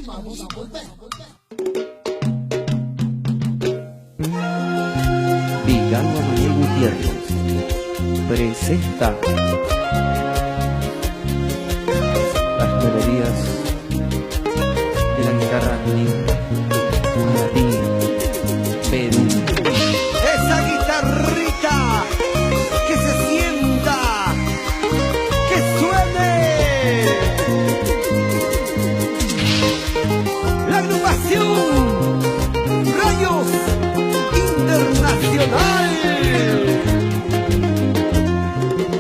vamos a volver. Villalba Manuel Gutiérrez presenta las melodías de la guitarra linda para ti, Perú. Esa guitarrita que se sienta, que suene. La agrupación Rayos Internacional.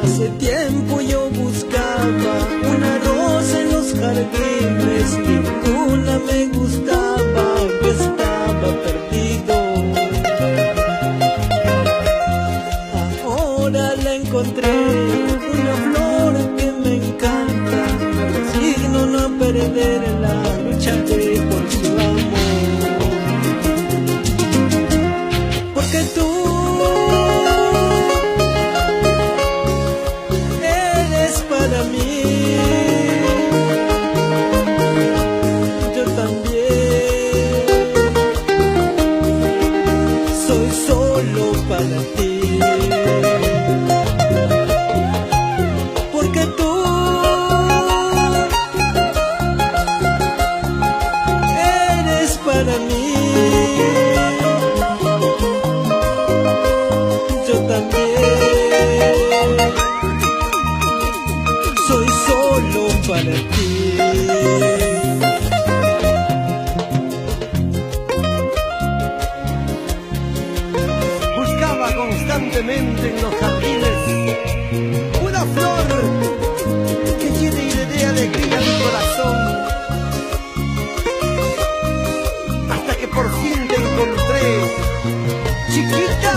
Hace tiempo yo buscaba una rosa en los jardines, ninguna me gustaba, yo estaba perdido. Ahora la encontré, una flor que me encanta, me resigno no a perderla, lucharé por su amor. Porque tú eres para mí, yo también soy solo para ti. Porque tú eres para mí, yo también soy solo para ti. Buscaba constantemente en los jardines una flor que llene y le dé alegría a mi corazón, hasta que por fin te encontré, chiquita.